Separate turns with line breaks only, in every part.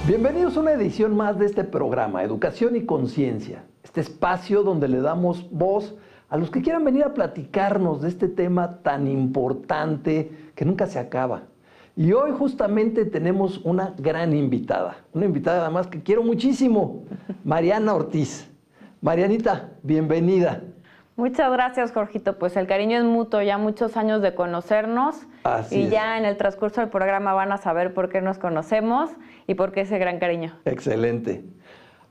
Bienvenidos a una edición más de este programa, Educación y Conciencia. Este espacio donde le damos voz a los que quieran venir a platicarnos de este tema tan importante que nunca se acaba. Y hoy justamente tenemos una gran invitada, además que quiero muchísimo, Mariana Ortiz. Marianita, bienvenida.
Muchas gracias, Jorgito. Pues el cariño es mutuo, ya muchos años de conocernos.
Así es.
Ya en el transcurso del programa van a saber por qué nos conocemos y por qué ese gran cariño.
Excelente.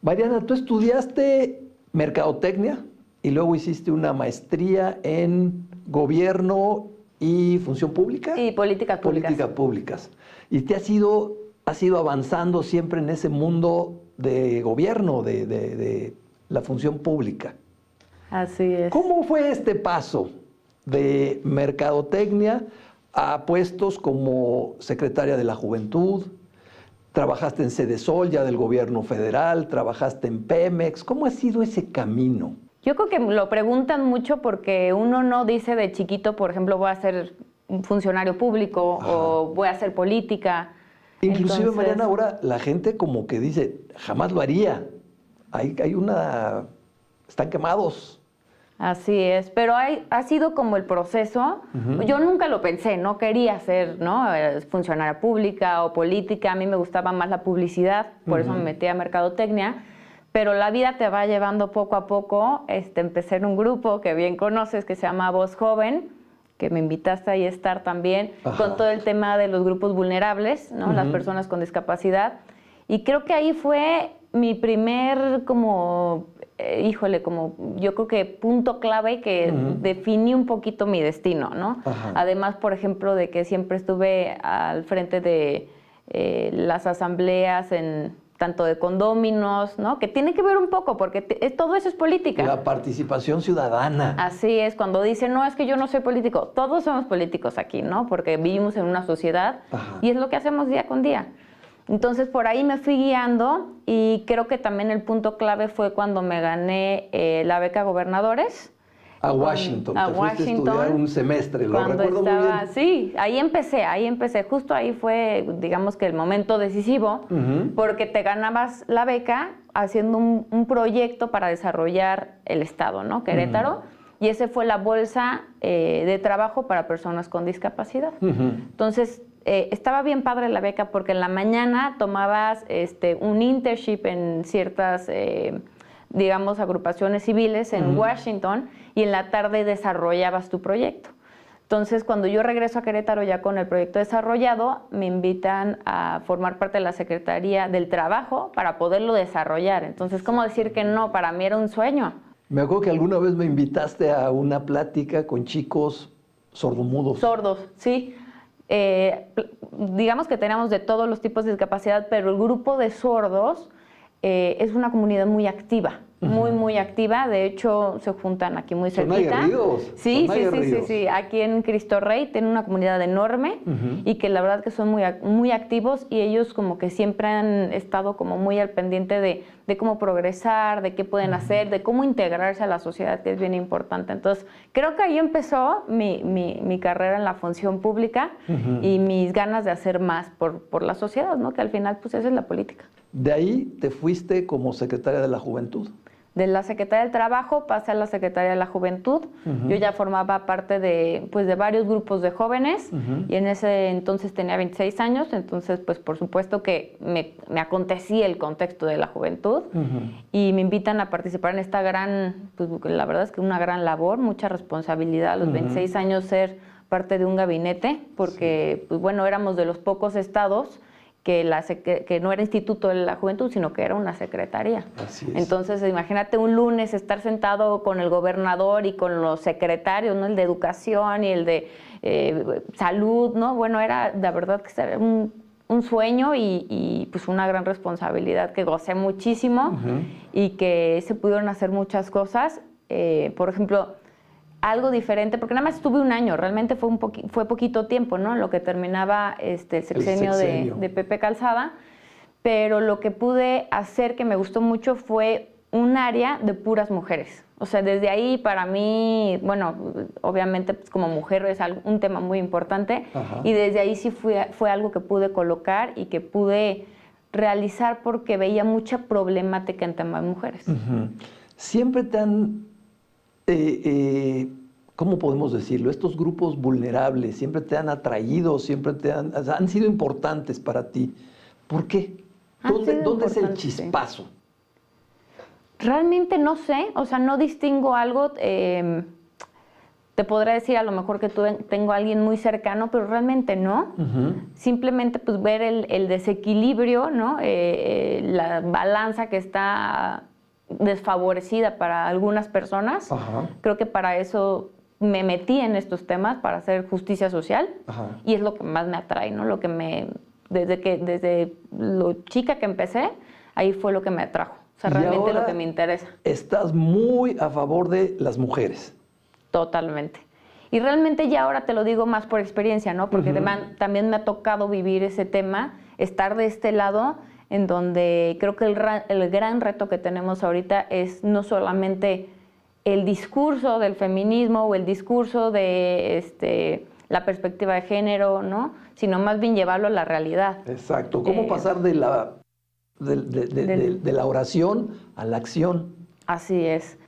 Mariana, tú estudiaste mercadotecnia y luego hiciste una maestría en gobierno y función pública.
Y políticas públicas.
Políticas públicas. Y te has ido avanzando siempre en ese mundo de gobierno, de la función pública.
Así es.
¿Cómo fue este paso de mercadotecnia a puestos como secretaria de la Juventud? Trabajaste en Sedesol, ya del gobierno federal, trabajaste en Pemex. ¿Cómo ha sido ese camino?
Yo creo que lo preguntan mucho porque uno no dice de chiquito, por ejemplo, voy a ser un funcionario público. Ajá. O voy a hacer política.
Inclusive, entonces, Mariana, ahora la gente como que dice, jamás lo haría. Están quemados.
Así es, pero ha sido como el proceso. Uh-huh. Yo nunca lo pensé, no quería ser funcionaria pública o política. A mí me gustaba más la publicidad, por eso me metí a mercadotecnia. Pero la vida te va llevando poco a poco. Empecé en un grupo que bien conoces, que se llama Voz Joven, que me invitaste ahí a estar también. Ajá. Con todo el tema de los grupos vulnerables, ¿no? Uh-huh. Las personas con discapacidad. Y creo que ahí fue mi primer yo creo que punto clave que uh-huh. definí un poquito mi destino, ¿no? Ajá. Además, por ejemplo, de que siempre estuve al frente de las asambleas tanto de condóminos, ¿no? Que tiene que ver un poco, porque todo eso es política.
La participación ciudadana.
Así es, cuando dicen, no, es que yo no soy político. Todos somos políticos aquí, ¿no? Porque vivimos en una sociedad. Ajá. Y es lo que hacemos día con día. Entonces, por ahí me fui guiando y creo que también el punto clave fue cuando me gané la beca Gobernadores.
A Washington. Te fuiste a estudiar un semestre, lo recuerdo muy bien.
Sí, ahí empecé. Justo ahí fue, digamos que el momento decisivo, uh-huh. porque te ganabas la beca haciendo un proyecto para desarrollar el estado, ¿no? Querétaro. Uh-huh. Y ese fue la bolsa de trabajo para personas con discapacidad. Uh-huh. Entonces, estaba bien padre la beca porque en la mañana tomabas un internship en ciertas, agrupaciones civiles en uh-huh. Washington y en la tarde desarrollabas tu proyecto. Entonces, cuando yo regreso a Querétaro ya con el proyecto desarrollado, me invitan a formar parte de la Secretaría del Trabajo para poderlo desarrollar. Entonces, ¿cómo decir que no? Para mí era un sueño.
Me acuerdo que alguna vez me invitaste a una plática con chicos sordomudos.
Sordos, sí. Digamos que tenemos de todos los tipos de discapacidad, pero el grupo de sordos es una comunidad muy activa, uh-huh. muy activa. De hecho, se juntan aquí muy cerquita.
Son aguerridos.
Sí. Aquí en Cristo Rey tienen una comunidad enorme uh-huh. y que la verdad que son muy activos y ellos como que siempre han estado como muy al pendiente de cómo progresar, de qué pueden uh-huh. hacer, de cómo integrarse a la sociedad, que es bien importante. Entonces, creo que ahí empezó mi carrera en la función pública uh-huh. y mis ganas de hacer más por la sociedad, ¿no? Que al final, pues, esa es la política.
De ahí te fuiste como secretaria de la Juventud.
De la Secretaría del Trabajo pasé a la Secretaría de la Juventud. Uh-huh. Yo ya formaba parte de varios grupos de jóvenes uh-huh. y en ese entonces tenía 26 años, entonces pues por supuesto que me acontecía el contexto de la juventud uh-huh. y me invitan a participar en esta gran, pues la verdad es que una gran labor, mucha responsabilidad a los uh-huh. 26 años ser parte de un gabinete, porque sí. pues bueno, éramos de los pocos estados que no era Instituto de la Juventud, sino que era una secretaría.
Así es.
Entonces, imagínate un lunes estar sentado con el gobernador y con los secretarios, ¿no? El de Educación y el de Salud, ¿no? Bueno, era la verdad que era un sueño y pues una gran responsabilidad que gocé muchísimo uh-huh. y que se pudieron hacer muchas cosas. Por ejemplo, algo diferente, porque nada más estuve un año, realmente fue poquito tiempo, ¿no? Lo que terminaba el sexenio. De Pepe Calzada, pero lo que pude hacer que me gustó mucho fue un área de puras mujeres. O sea, desde ahí para mí, bueno, obviamente pues, como mujer es un tema muy importante. Ajá. Y desde ahí sí fue algo que pude colocar y que pude realizar porque veía mucha problemática en temas de mujeres.
Siempre te han, ¿cómo podemos decirlo? Estos grupos vulnerables siempre te han atraído, siempre o sea, han sido importantes para ti. ¿Por qué? ¿Dónde es el chispazo?
Sí. Realmente no sé, o sea, no distingo algo. Te podré decir a lo mejor que tengo a alguien muy cercano, pero realmente no. Simplemente pues ver el desequilibrio, ¿no? La balanza que está desfavorecida para algunas personas. Creo que para eso me metí en estos temas, para hacer justicia social. Y es lo que más me atrae, ¿no? Desde lo chica que empecé, ahí fue lo que me atrajo. O sea, realmente lo que me interesa.
Estás muy a favor de las mujeres.
Totalmente. Y realmente ya ahora te lo digo más por experiencia, ¿no? Porque también me ha tocado vivir ese tema, estar de este lado, en donde creo que el gran reto que tenemos ahorita es no solamente el discurso del feminismo o el discurso de la perspectiva de género, ¿no? Sino más bien llevarlo a la realidad.
Exacto. ¿Cómo pasar de la oración a la acción?
Así es.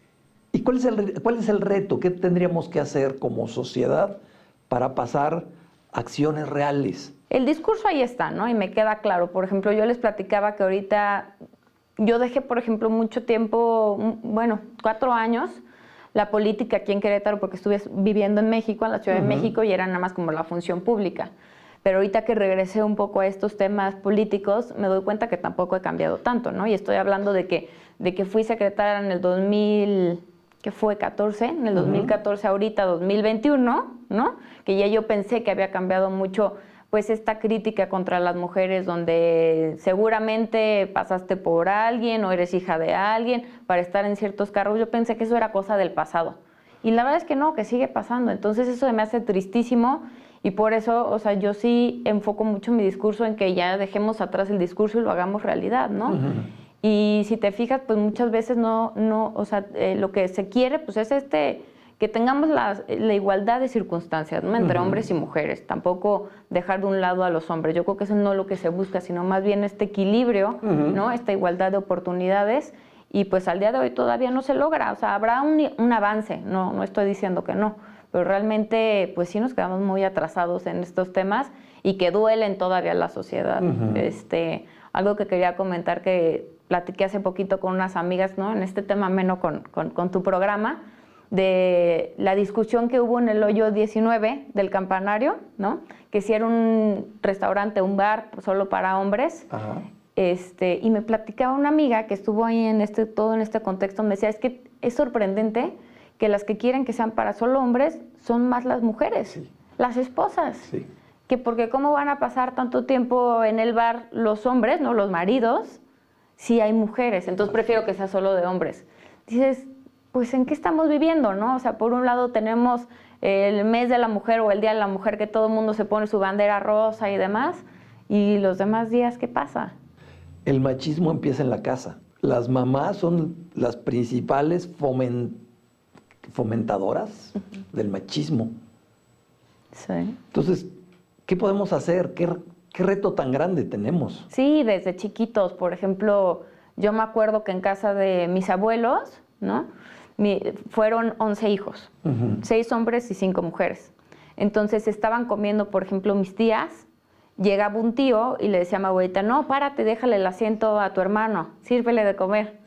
¿Y cuál es el reto? ¿Qué tendríamos que hacer como sociedad para pasar acciones reales?
El discurso ahí está, ¿no? Y me queda claro. Por ejemplo, yo les platicaba que ahorita yo dejé, por ejemplo, mucho tiempo, 4 años, la política aquí en Querétaro, porque estuve viviendo en México, en la Ciudad de México, y era nada más como la función pública. Pero ahorita que regresé un poco a estos temas políticos, me doy cuenta que tampoco he cambiado tanto, ¿no? Y estoy hablando de que fui secretaria en el 2000... que fue 14, en el 2014, ahorita 2021, ¿no? Que ya yo pensé que había cambiado mucho, pues, esta crítica contra las mujeres, donde seguramente pasaste por alguien o eres hija de alguien para estar en ciertos cargos. Yo pensé que eso era cosa del pasado. Y la verdad es que no, que sigue pasando. Entonces eso me hace tristísimo y por eso, o sea, yo sí enfoco mucho mi discurso en que ya dejemos atrás el discurso y lo hagamos realidad, ¿no? Y si te fijas, pues muchas veces o sea, lo que se quiere, pues es que tengamos la igualdad de circunstancias, ¿no? Entre hombres y mujeres. Tampoco dejar de un lado a los hombres. Yo creo que eso no es lo que se busca, sino más bien este equilibrio, ¿no? Esta igualdad de oportunidades. Y pues al día de hoy todavía no se logra. O sea, habrá un avance, no estoy diciendo que no. Pero realmente, pues sí nos quedamos muy atrasados en estos temas y que duelen todavía a la sociedad. Algo que quería comentar que platiqué hace poquito con unas amigas, ¿no? En este tema ameno con tu programa, de la discusión que hubo en el hoyo 19 del Campanario, ¿no? Que si era un restaurante, un bar solo para hombres. Y me platicaba una amiga que estuvo ahí en todo este contexto, me decía, es que es sorprendente que las que quieren que sean para solo hombres son más las mujeres, las esposas. Que porque cómo van a pasar tanto tiempo en el bar los hombres, ¿no? Los maridos, si hay mujeres, entonces prefiero que sea solo de hombres. Dices, pues ¿en qué estamos viviendo, no? O sea, por un lado tenemos el mes de la mujer o el día de la mujer, que todo el mundo se pone su bandera rosa y demás, y los demás días, ¿qué pasa?
El machismo empieza en la casa. Las mamás son las principales fomentadoras del machismo.
Sí.
Entonces, ¿qué podemos hacer? ¿Qué reto tan grande tenemos?
Sí, desde chiquitos. Por ejemplo, yo me acuerdo que en casa de mis abuelos, ¿no? Fueron 11 hijos, 6 hombres y 5 mujeres. Entonces estaban comiendo, por ejemplo, mis tías, llegaba un tío y le decía a mi abuelita, no, párate, déjale el asiento a tu hermano, sírvele de comer.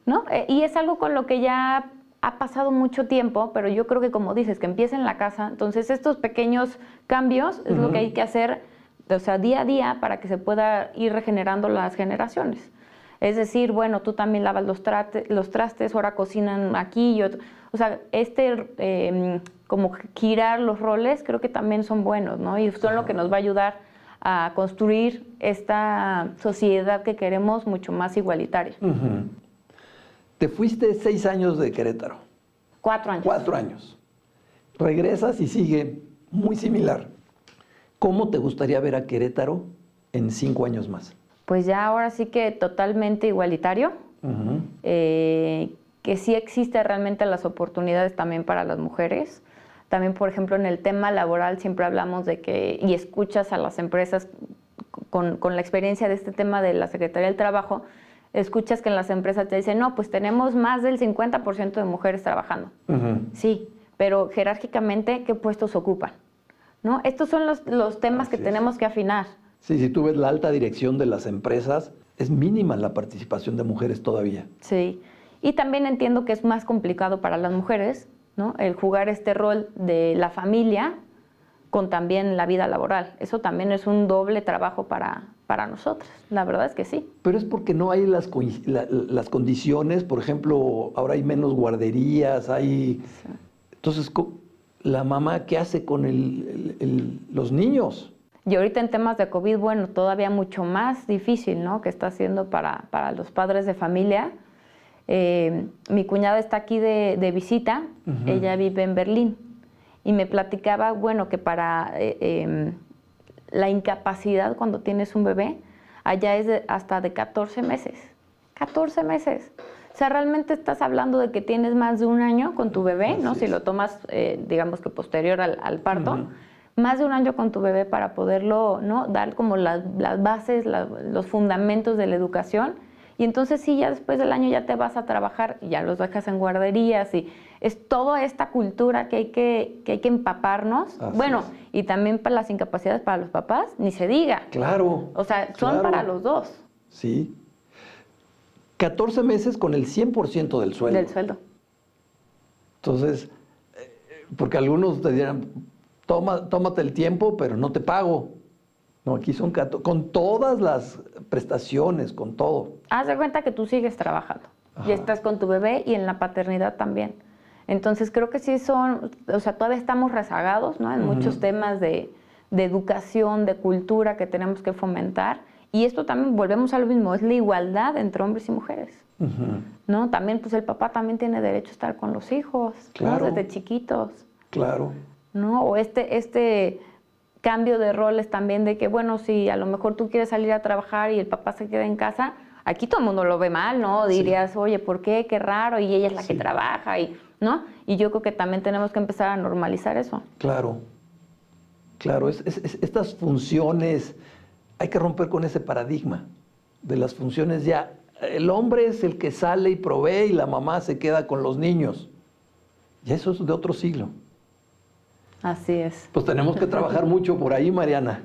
¿No? Y es algo con lo que ya ha pasado mucho tiempo, pero yo creo que, como dices, que empieza en la casa. Entonces estos pequeños cambios es lo que hay que hacer, o sea, día a día, para que se pueda ir regenerando las generaciones. Es decir, bueno, tú también lavas los trastes, ahora cocinan aquí. O sea, como girar los roles, creo que también son buenos, ¿no? Y son lo que nos va a ayudar a construir esta sociedad que queremos mucho más igualitaria.
Te fuiste 6 años de Querétaro.
4 años.
4 años. Regresas y sigue muy similar. ¿Cómo te gustaría ver a Querétaro en 5 años más?
Pues ya ahora sí que totalmente igualitario, que sí existe realmente las oportunidades también para las mujeres. También, por ejemplo, en el tema laboral siempre hablamos de que, y escuchas a las empresas con la experiencia de este tema de la Secretaría del Trabajo, escuchas que en las empresas te dicen, no, pues tenemos más del 50% de mujeres trabajando. Sí, pero jerárquicamente, ¿qué puestos ocupan? ¿No? Estos son los temas que tenemos que afinar.
Sí, si tú ves la alta dirección de las empresas, es mínima la participación de mujeres todavía.
Sí, y también entiendo que es más complicado para las mujeres, ¿no? El jugar este rol de la familia con también la vida laboral. Eso también es un doble trabajo para nosotros. La verdad es que sí.
Pero es porque no hay las condiciones, por ejemplo, ahora hay menos guarderías, hay... Sí. Entonces, ¿la mamá qué hace con los niños?
Y ahorita en temas de COVID, bueno, todavía mucho más difícil, ¿no? Que está haciendo para los padres de familia. Mi cuñada está aquí de visita, ella vive en Berlín, y me platicaba, bueno, que para la incapacidad cuando tienes un bebé, allá es hasta de 14 meses. 14 meses. O sea, realmente estás hablando de que tienes más de un año con tu bebé, ¿no? Si lo tomas, digamos que posterior al parto, más de un año con tu bebé para poderlo, ¿no? Dar como las bases, los fundamentos de la educación. Y entonces sí, ya después del año ya te vas a trabajar y ya los dejas en guarderías y es toda esta cultura que hay que empaparnos. Así bueno, es. Y también para las incapacidades para los papás, ni se diga.
Claro.
O sea, son para los dos.
Sí. 14 meses con el 100% del sueldo.
Del sueldo.
Entonces, porque algunos te dirán, tómate el tiempo, pero no te pago. No, aquí son con todas las prestaciones, con todo.
Haz de cuenta que tú sigues trabajando. Ajá. Y estás con tu bebé y en la paternidad también. Entonces creo que sí o sea, todavía estamos rezagados, ¿no? En muchos temas de educación, de cultura que tenemos que fomentar. Y esto también, volvemos a lo mismo, es la igualdad entre hombres y mujeres. ¿No? También, pues el papá también tiene derecho a estar con los hijos,
claro.
¿no? Desde chiquitos.
Claro.
¿No? O este cambio de roles también de que, bueno, si a lo mejor tú quieres salir a trabajar y el papá se queda en casa, aquí todo el mundo lo ve mal, ¿no? Dirías, sí. Oye, ¿por qué? Qué raro, y ella es la que trabaja, ¿no? Y yo creo que también tenemos que empezar a normalizar eso.
Claro, claro, estas funciones, hay que romper con ese paradigma de las funciones ya. El hombre es el que sale y provee y la mamá se queda con los niños. Y eso es de otro siglo.
Así es.
Pues tenemos que trabajar mucho por ahí, Mariana.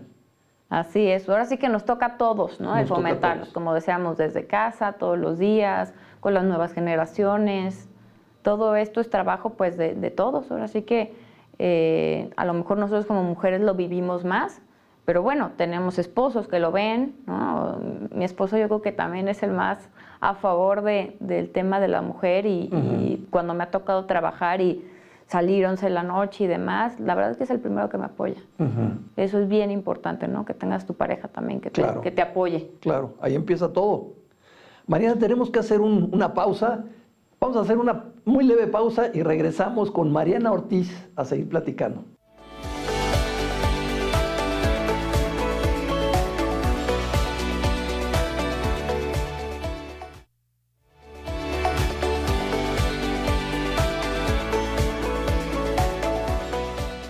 Así es. Ahora sí que nos toca a todos, ¿no? El fomentarlos, como decíamos, desde casa, todos los días, con las nuevas generaciones. Todo esto es trabajo, pues, de todos. Ahora sí que a lo mejor nosotros como mujeres lo vivimos más, pero bueno, tenemos esposos que lo ven, ¿no? Mi esposo yo creo que también es el más a favor del tema de la mujer y cuando me ha tocado trabajar y salir 11 de la noche y demás, la verdad es que es el primero que me apoya. Eso es bien importante, ¿no? Que tengas tu pareja también que te apoye.
Claro, ahí empieza todo. Mariana, tenemos que hacer una pausa. Vamos a hacer una muy leve pausa y regresamos con Mariana Ortiz a seguir platicando.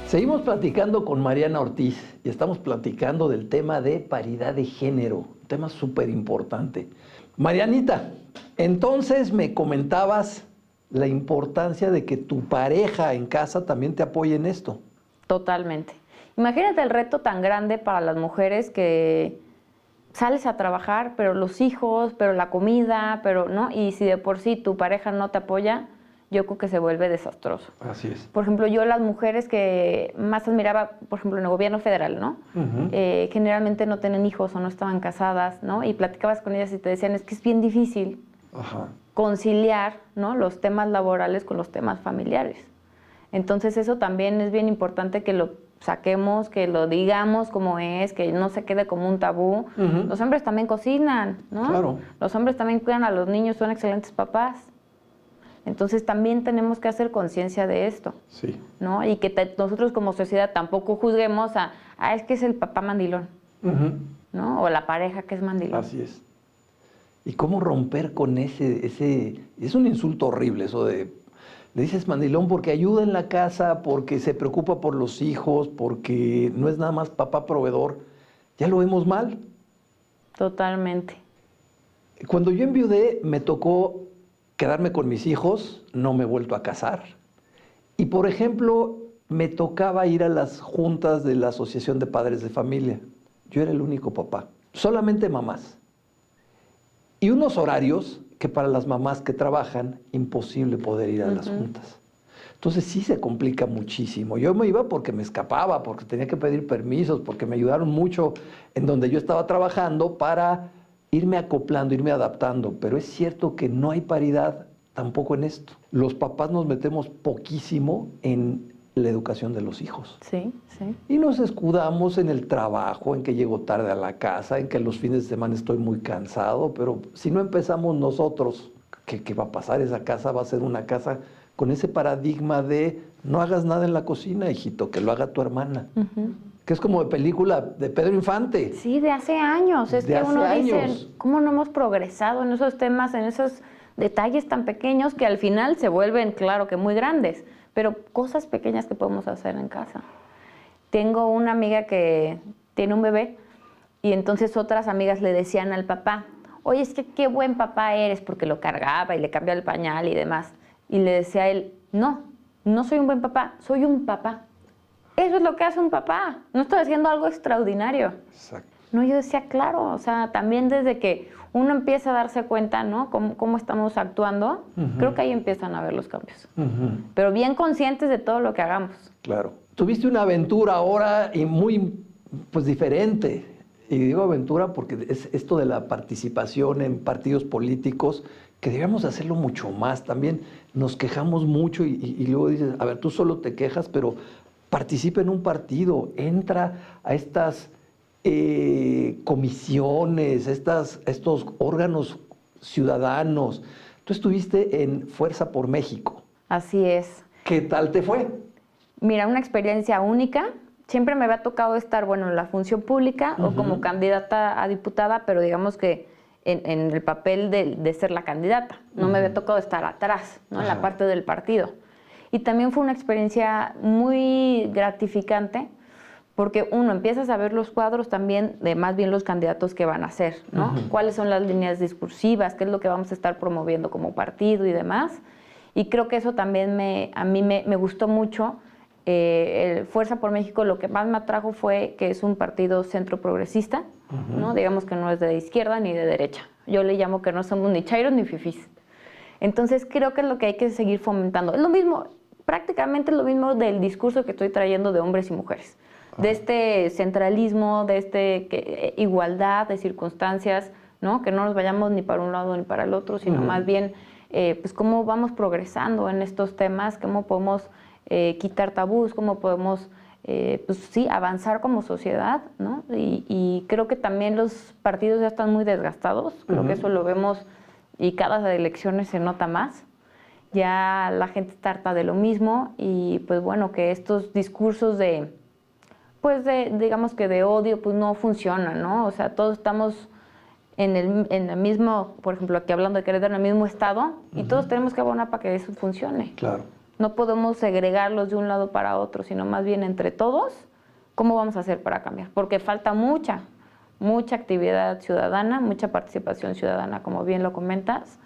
Seguimos platicando con Mariana Ortiz y estamos platicando del tema de paridad de género, un tema súper importante. Marianita, entonces me comentabas la importancia de que tu pareja en casa también te apoye en esto.
Totalmente. Imagínate el reto tan grande para las mujeres que sales a trabajar, pero los hijos, pero la comida, pero ¿no? Y si de por sí tu pareja no te apoya, yo creo que se vuelve desastroso.
Así es.
Por ejemplo, yo las mujeres que más admiraba, por ejemplo, en el gobierno federal, ¿no? Generalmente no tienen hijos o no estaban casadas, ¿no? Y platicabas con ellas y te decían, es que es bien difícil conciliar, ¿no? Los temas laborales con los temas familiares. Entonces eso también es bien importante que lo saquemos, que lo digamos como es, que no se quede como un tabú. Los hombres también cocinan, ¿no?
Claro.
Los hombres también cuidan a los niños, son excelentes papás. Entonces también tenemos que hacer conciencia de esto,
sí.
¿no? Y que nosotros como sociedad tampoco juzguemos es que es el papá mandilón, ¿no? O la pareja que es mandilón.
Así es. ¿Y cómo romper con ese? Es un insulto horrible eso de, le dices mandilón porque ayuda en la casa, porque se preocupa por los hijos, porque no es nada más papá proveedor. Ya lo vemos mal.
Totalmente.
Cuando yo enviudé, me tocó quedarme con mis hijos, no me he vuelto a casar. Y, por ejemplo, me tocaba ir a las juntas de la Asociación de Padres de Familia. Yo era el único papá, solamente mamás. Y unos horarios que para las mamás que trabajan, imposible poder ir a las juntas. Entonces sí se complica muchísimo. Yo me iba porque me escapaba, porque tenía que pedir permisos, porque me ayudaron mucho en donde yo estaba trabajando para irme acoplando, irme adaptando. Pero es cierto que no hay paridad tampoco en esto. Los papás nos metemos poquísimo en la educación de los hijos.
Sí, sí.
Y nos escudamos en el trabajo, en que llego tarde a la casa, en que los fines de semana estoy muy cansado, pero si no empezamos nosotros, ¿qué va a pasar? Esa casa va a ser una casa con ese paradigma de no hagas nada en la cocina, hijito, que lo haga tu hermana. Que es como de película de Pedro Infante.
Sí, de hace años. Es
De
que
hace
uno
años.
dice, ¿cómo no hemos progresado en esos temas, en esos detalles tan pequeños que al final se vuelven, claro, que muy grandes, pero cosas pequeñas que podemos hacer en casa? Tengo una amiga que tiene un bebé y entonces otras amigas le decían al papá, oye, es que qué buen papá eres, porque lo cargaba y le cambiaba el pañal y demás. Y le decía a él, no soy un buen papá, soy un papá. Eso es lo que hace un papá, no estoy haciendo algo extraordinario.
Exacto.
No, yo decía, claro, o sea, también desde que uno empieza a darse cuenta, ¿no? Cómo estamos actuando, creo que ahí empiezan a ver los cambios. Pero bien conscientes de todo lo que hagamos.
Claro. Tuviste una aventura ahora y muy, pues, diferente. Y digo aventura porque es esto de la participación en partidos políticos, que debemos hacerlo mucho más. También nos quejamos mucho y luego dices, a ver, tú solo te quejas, pero participa en un partido, entra a estas comisiones, estos órganos ciudadanos. Tú estuviste en Fuerza por México.
Así es.
¿Qué tal te fue?
Mira, una experiencia única. Siempre me había tocado estar, bueno, en la función pública o como candidata a diputada, pero digamos que en el papel de ser la candidata. No me había tocado estar atrás, ¿no? En la parte del partido. Y también fue una experiencia muy gratificante porque uno empieza a saber los cuadros también de más bien los candidatos que van a ser, ¿no? Cuáles son las líneas discursivas, qué es lo que vamos a estar promoviendo como partido y demás. Y creo que eso también a mí me gustó mucho. El Fuerza por México lo que más me atrajo fue que es un partido centro progresista, ¿no? Digamos que no es de izquierda ni de derecha. Yo le llamo que no somos ni chairos ni fifís. Entonces creo que es lo que hay que seguir fomentando. Es lo mismo, prácticamente lo mismo del discurso que estoy trayendo de hombres y mujeres. De este centralismo, de igualdad de circunstancias, ¿no? Que no nos vayamos ni para un lado ni para el otro, sino más bien pues cómo vamos progresando en estos temas, cómo podemos quitar tabús, cómo podemos pues sí, avanzar como sociedad, ¿no? Y creo que también los partidos ya están muy desgastados, creo que eso lo vemos y cada elección se nota más. Ya la gente está harta de lo mismo y pues bueno, que estos discursos digamos que de odio, pues no funcionan, ¿no? O sea, todos estamos en el mismo, por ejemplo, aquí hablando de Querétaro, en el mismo estado, y todos tenemos que abonar para que eso funcione.
Claro.
No podemos segregarlos de un lado para otro, sino más bien entre todos, ¿cómo vamos a hacer para cambiar? Porque falta mucha actividad ciudadana, mucha participación ciudadana, como bien lo comentas.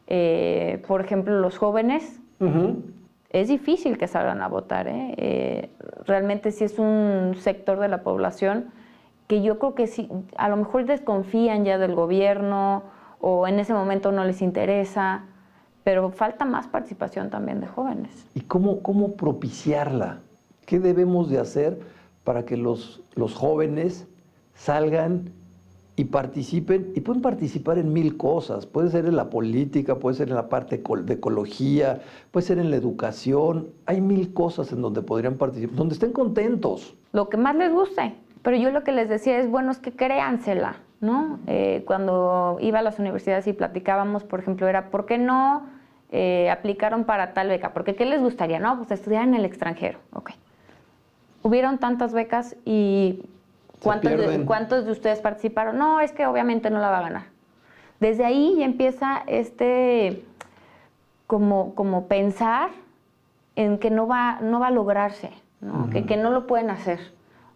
Por ejemplo, los jóvenes, es difícil que salgan a votar, ¿eh? Realmente sí es un sector de la población que yo creo que sí, a lo mejor desconfían ya del gobierno o en ese momento no les interesa, pero falta más participación también de jóvenes.
¿Y cómo propiciarla? ¿Qué debemos de hacer para que los jóvenes salgan y participen? Y pueden participar en 1000 cosas. Puede ser en la política, puede ser en la parte de ecología, puede ser en la educación. Hay 1000 cosas en donde podrían participar, donde estén contentos.
Lo que más les guste. Pero yo lo que les decía es, bueno, es que créansela, ¿no? Cuando iba a las universidades y platicábamos, por ejemplo, era, ¿por qué no aplicaron para tal beca? Porque ¿qué les gustaría? No, pues estudiar en el extranjero. Ok. Hubieron tantas becas y ¿cuántos de ustedes participaron? No, es que obviamente no la va a ganar. Desde ahí ya empieza como pensar en que no va a lograrse, ¿no? Que no lo pueden hacer,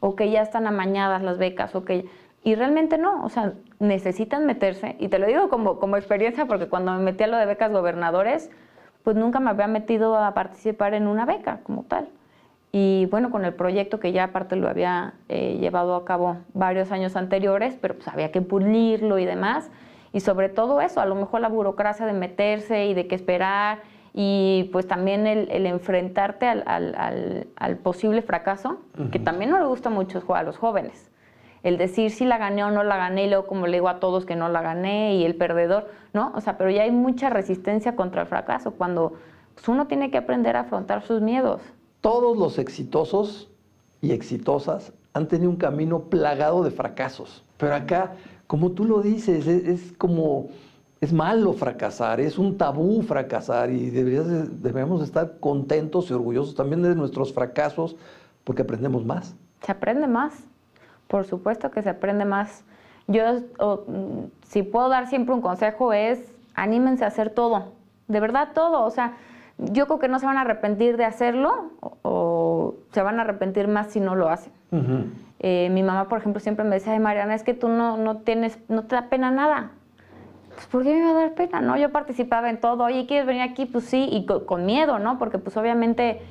o que ya están amañadas las becas, o que Y realmente no, o sea, necesitan meterse. Y te lo digo como experiencia, porque cuando me metí a lo de becas gobernadores, pues nunca me había metido a participar en una beca como tal. Y bueno, con el proyecto que ya aparte lo había llevado a cabo varios años anteriores, pero pues había que pulirlo y demás. Y sobre todo eso, a lo mejor la burocracia de meterse y de qué esperar, y pues también el enfrentarte al posible fracaso, que también no le gusta mucho a los jóvenes. El decir si la gané o no la gané, y luego como le digo a todos que no la gané, y el perdedor, ¿no? O sea, pero ya hay mucha resistencia contra el fracaso, cuando pues, uno tiene que aprender a afrontar sus miedos.
Todos los exitosos y exitosas han tenido un camino plagado de fracasos. Pero acá, como tú lo dices, es malo fracasar, es un tabú fracasar y deberíamos estar contentos y orgullosos también de nuestros fracasos porque aprendemos más.
Se aprende más, por supuesto que se aprende más. Yo, si puedo dar siempre un consejo, es anímense a hacer todo, de verdad todo, o sea, yo creo que no se van a arrepentir de hacerlo o se van a arrepentir más si no lo hacen. Mi mamá, por ejemplo, siempre me decía, ay, Mariana, es que tú no te da pena nada. Pues, ¿por qué me iba a dar pena? No, yo participaba en todo. Oye, ¿quieres venir aquí? Pues sí, y con miedo, ¿no? Porque pues obviamente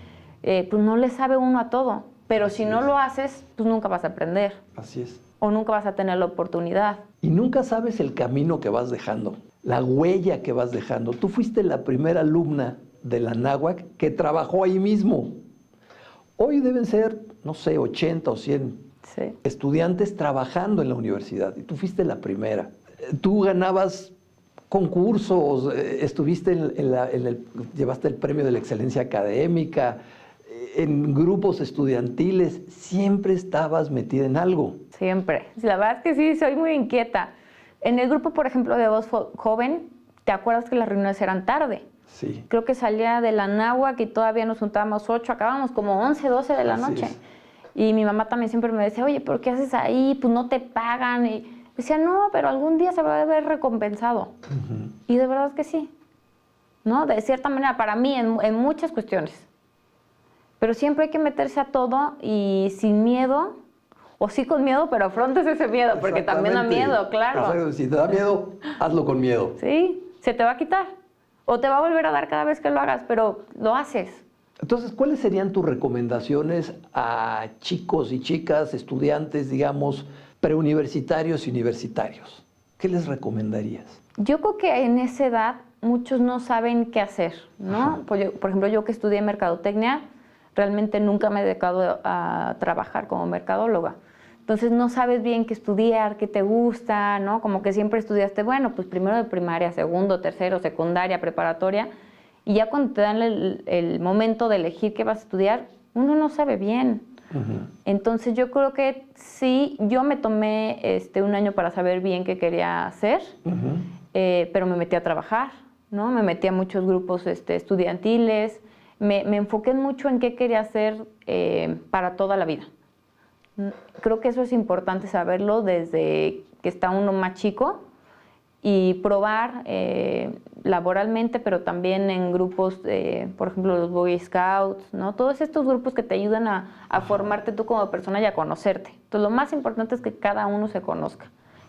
pues no le sabe uno a todo. Pero si no lo haces, pues nunca vas a aprender.
Así es.
O nunca vas a tener la oportunidad.
Y nunca sabes el camino que vas dejando, la huella que vas dejando. Tú fuiste la primera alumna de la Anáhuac que trabajó ahí mismo. Hoy deben ser, no sé, 80 o 100 estudiantes trabajando en la universidad. Y tú fuiste la primera. Tú ganabas concursos, estuviste llevaste el premio de la excelencia académica, en grupos estudiantiles, siempre estabas metida en algo.
Siempre. La verdad es que sí, soy muy inquieta. En el grupo, por ejemplo, de Voz Joven, ¿te acuerdas que las reuniones eran tarde?
Sí.
Creo que salía de la Anáhuac y todavía nos juntábamos 8, acabábamos como 11, 12 de la noche. Y mi mamá también siempre me decía, oye, ¿pero qué haces ahí? Pues no te pagan. Y decía, no, pero algún día se va a ver recompensado. Y de verdad es que sí. ¿No? De cierta manera, para mí, en muchas cuestiones. Pero siempre hay que meterse a todo y sin miedo, o sí con miedo, pero afrontes ese miedo, porque también da miedo, claro.
Exacto. Si te da miedo, hazlo con miedo.
Sí, se te va a quitar. O te va a volver a dar cada vez que lo hagas, pero lo haces.
Entonces, ¿cuáles serían tus recomendaciones a chicos y chicas, estudiantes, digamos, preuniversitarios y universitarios? ¿Qué les recomendarías?
Yo creo que en esa edad muchos no saben qué hacer, ¿no? Por ejemplo, yo que estudié mercadotecnia, realmente nunca me he dedicado a trabajar como mercadóloga. Entonces no sabes bien qué estudiar, qué te gusta, ¿no? Como que siempre estudiaste, bueno, pues primero de primaria, segundo, tercero, secundaria, preparatoria, y ya cuando te dan el momento de elegir qué vas a estudiar, uno no sabe bien. Entonces yo creo que sí, yo me tomé un año para saber bien qué quería hacer, pero me metí a trabajar, ¿no? Me metí a muchos grupos estudiantiles, me enfoqué mucho en qué quería hacer para toda la vida. Creo que eso es importante saberlo desde que está uno más chico y probar laboralmente, pero también en grupos, por ejemplo, los Boy Scouts, ¿no? Todos estos grupos que te ayudan a formarte tú como persona y a conocerte. Entonces, lo más importante es que cada uno se conozca.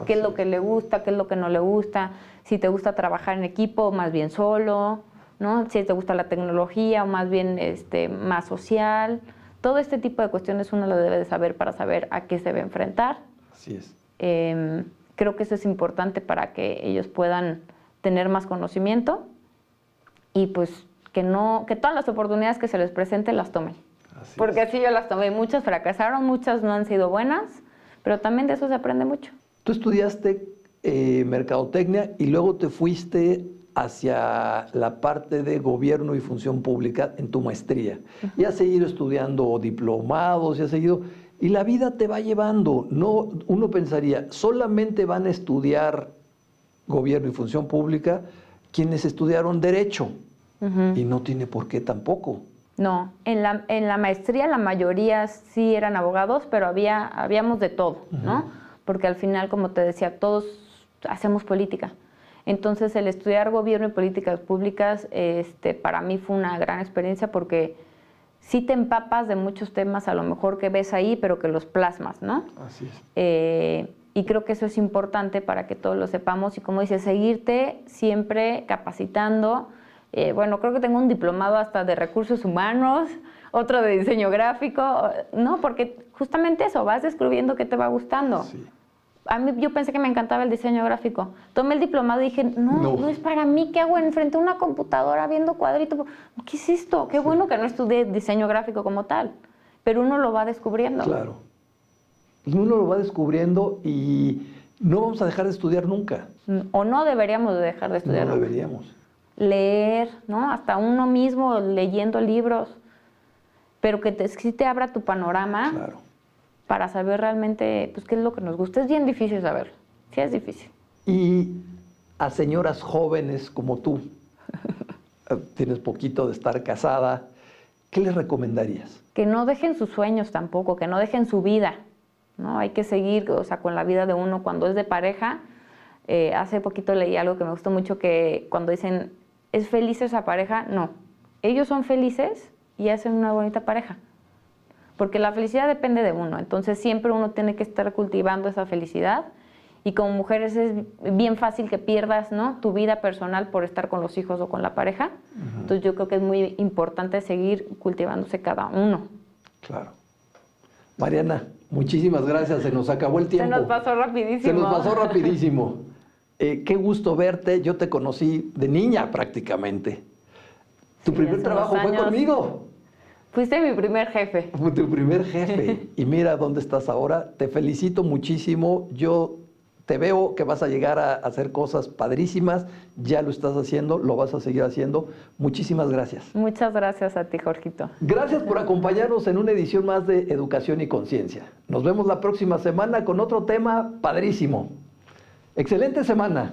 Qué es lo que le gusta, qué es lo que no le gusta, si te gusta trabajar en equipo o más bien solo, ¿no? Si te gusta la tecnología o más bien más social. Todo este tipo de cuestiones uno lo debe de saber para saber a qué se va a enfrentar.
Así es.
Creo que eso es importante para que ellos puedan tener más conocimiento y pues que todas las oportunidades que se les presenten las tomen. Porque así yo las tomé. Muchas fracasaron, muchas no han sido buenas, pero también de eso se aprende mucho.
Tú estudiaste mercadotecnia y luego te fuiste hacia la parte de gobierno y función pública en tu maestría. Y has seguido estudiando diplomados, y la vida te va llevando. No, uno pensaría, solamente van a estudiar gobierno y función pública quienes estudiaron derecho, y no tiene por qué tampoco.
No, en la maestría la mayoría sí eran abogados, pero habíamos de todo, ¿no? Porque al final, como te decía, todos hacemos política. Entonces, el estudiar gobierno y políticas públicas, para mí fue una gran experiencia porque sí te empapas de muchos temas a lo mejor que ves ahí, pero que los plasmas, ¿no?
Así es.
Y creo que eso es importante para que todos lo sepamos. Y como dices, seguirte siempre capacitando. Bueno, creo que tengo un diplomado hasta de recursos humanos, otro de diseño gráfico, ¿no? Porque justamente eso, vas descubriendo qué te va gustando.
Sí.
A mí yo pensé que me encantaba el diseño gráfico. Tomé el diplomado y dije, no es para mí. ¿Qué hago enfrente de una computadora viendo cuadritos? ¿Qué es esto? Qué bueno que no estudié diseño gráfico como tal. Pero uno lo va descubriendo.
Claro. Uno lo va descubriendo y no vamos a dejar de estudiar nunca.
O no deberíamos de dejar de estudiar.
No
nunca.
deberíamos.
Leer, ¿no? Hasta uno mismo leyendo libros. Pero que sí te abra tu panorama.
Claro.
Para saber realmente pues, qué es lo que nos gusta. Es bien difícil saberlo. Sí, es difícil.
Y a señoras jóvenes como tú, tienes poquito de estar casada, ¿qué les recomendarías?
Que no dejen sus sueños tampoco, que no dejen su vida, ¿no? Hay que seguir, o sea, con la vida de uno cuando es de pareja. Hace poquito leí algo que me gustó mucho, que cuando dicen, ¿es feliz esa pareja? No. Ellos son felices y hacen una bonita pareja. Porque la felicidad depende de uno, entonces siempre uno tiene que estar cultivando esa felicidad y como mujeres es bien fácil que pierdas, ¿no?, tu vida personal por estar con los hijos o con la pareja. Entonces yo creo que es muy importante seguir cultivándose cada uno.
Claro. Mariana, muchísimas gracias, se nos acabó el tiempo.
Se nos pasó rapidísimo.
Se nos pasó rapidísimo. Qué gusto verte, yo te conocí de niña prácticamente. Tu primer
hace
trabajo
unos
fue
años.
Conmigo.
Fuiste mi primer jefe.
Fue tu primer jefe. Y mira dónde estás ahora. Te felicito muchísimo. Yo te veo que vas a llegar a hacer cosas padrísimas. Ya lo estás haciendo, lo vas a seguir haciendo. Muchísimas gracias.
Muchas gracias a ti, Jorgito.
Gracias por acompañarnos en una edición más de Educación y Conciencia. Nos vemos la próxima semana con otro tema padrísimo. Excelente semana.